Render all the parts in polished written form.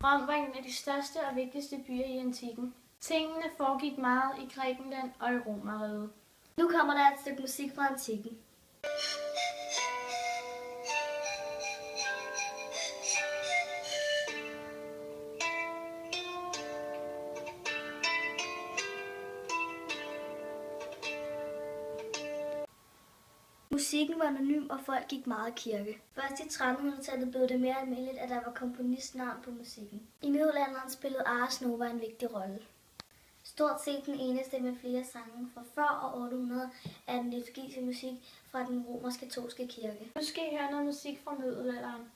Rom var en af de største og vigtigste byer i antikken. Tingene foregik meget i Grækenland og i Romerriget. Nu kommer der et stykke musik fra antikken. Musikken var anonym, og folk gik meget i kirke. Først i 1300-tallet blev det mere almindeligt, at der var komponistnavn på musikken. I middelalderen spillede Ars Nova en vigtig rolle. Stort set den eneste med flere sange fra før år 800 er den liturgiske musik fra den romersk-katolske kirke. Nu skal I høre noget musik fra middelalderen.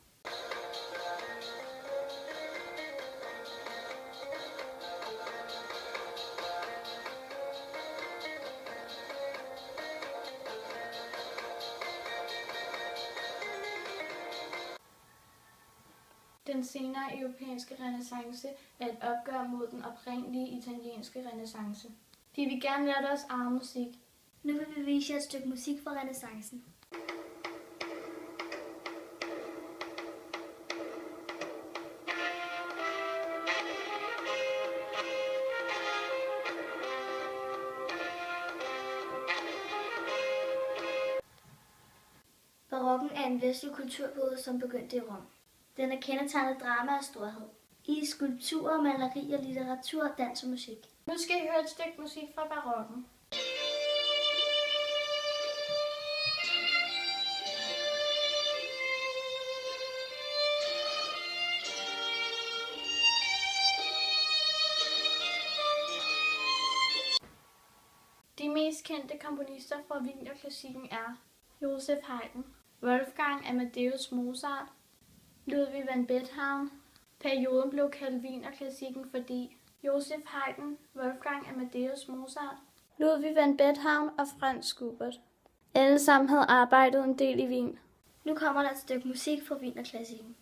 Den senere europæiske renæssance er et opgør mod den oprindelige italienske renæssance. De vil gerne lære deres egen musik. Nu vil vi vise jer et stykke musik fra renæssancen. Barokken er en vestlig kulturperiode, som begyndte i Rom. Den er kendetegnet drama og storhed. I skulpturer, malerier, litteratur, dans og musik. Nu skal I høre et stykke musik fra barokken. De mest kendte komponister fra wienerklassikken er Joseph Haydn, Wolfgang Amadeus Mozart, Ludwig van Beethoven. Perioden blev kaldt wienerklassikken, fordi Joseph Haydn, Wolfgang Amadeus Mozart, Ludwig van Beethoven og Franz Schubert alle sammen havde arbejdet en del i Wien. Nu kommer der et stykke musik fra wienerklassikken.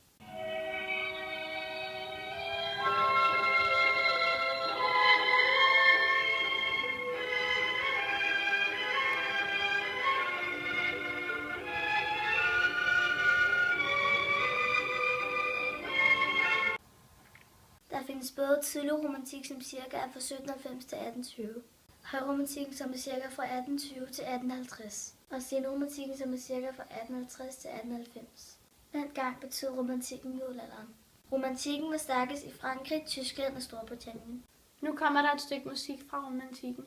Der findes både tidlig romantik, som cirka er fra 1790 til 1820, højromantikken, som er cirka fra 1820 til 1850, og senromantikken, som er cirka fra 1850 til 1890. Dengang betød romantikken middelalderen. Romantikken var stærkest i Frankrig, Tyskland og Storbritannien. Nu kommer der et stykke musik fra romantikken.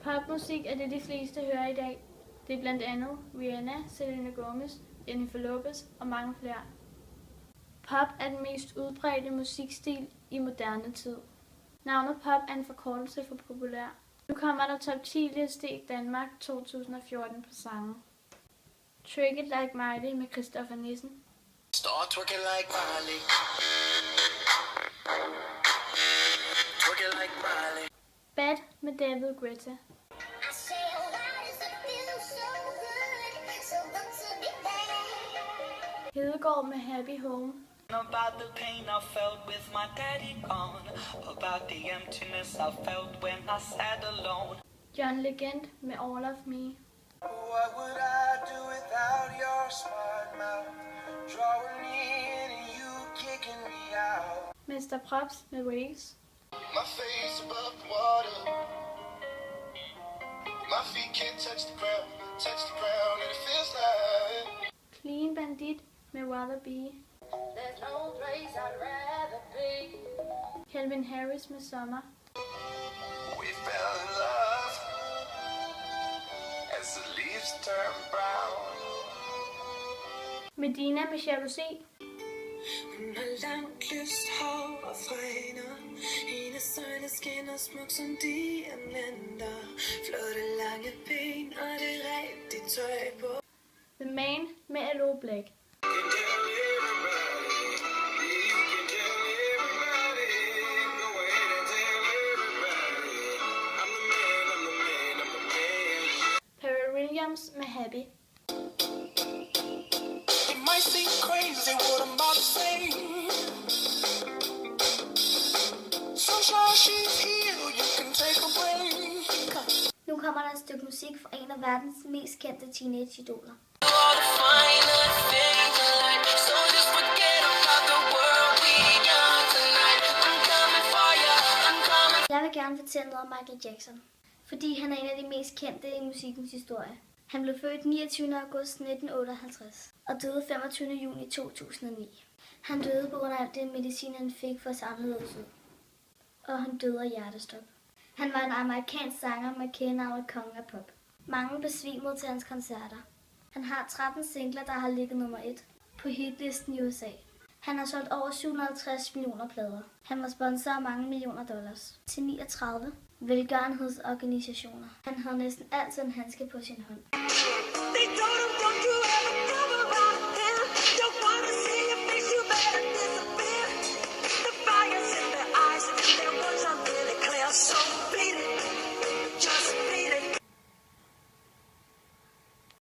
Popmusik er det, de fleste hører i dag. Det er blandt andet Rihanna, Selena Gomez, Jennifer Lopez og mange flere. Pop er den mest udbredte musikstil i moderne tid. Navnet pop er en forkortelse for populær. Nu kommer der top 10 liste i Danmark 2014 på sange. Trick It Like Miley med Christoffer Nissen. Start twerking like Miley. Twerk it like Miley. Bad med David Guetta. Hedegaard med Happy Home. About the pain I felt with my daddy gone, about the emptiness I felt when I sat alone. John Legend med All of Me. What would I do without your smart mouth? Drawing me in and you kicking me out. Mr. Props med Waves. My face above the water. My feet can't touch the ground and it feels like Clean Bandit med Wallaby. There's no place I'd rather be. Calvin Harris med Sommer. we fell in love as the leaves turn brown. Medina med Jalousi. Når langt lyst hår og fregner, hendes øjne skinner smuk som diamanter, flotte lange ben og det rigtige tøj på. The Man med Aloe Black. Pharrell Williams med Happy. It might seem crazy what I'm about to say, sure she's here, you can take a break. Nu kommer der et stykke musik fra en af verdens mest kendte teenage-idoler. All the finer things in life, so just forget about the world we got tonight. I'm coming for you, I'm coming. Jeg vil gerne fortælle noget om Michael Jackson, fordi han er en af de mest kendte i musikkens historie. Han blev født 29. august 1958 og døde 25. juni 2009. Han døde på grund af alt det medicin, han fik for samledelsen, og han døde af hjertestop. Han var en amerikansk sanger med kælenavnet Kongen af Pop. Mange besvimede til hans koncerter. Han har 13 singler, der har ligget nummer 1 på hitlisten i USA. Han har solgt over 750 millioner plader. Han var sponsor af mange millioner dollars til 39 velgørenhedsorganisationer. Han havde næsten altid en handske på sin hånd. They don't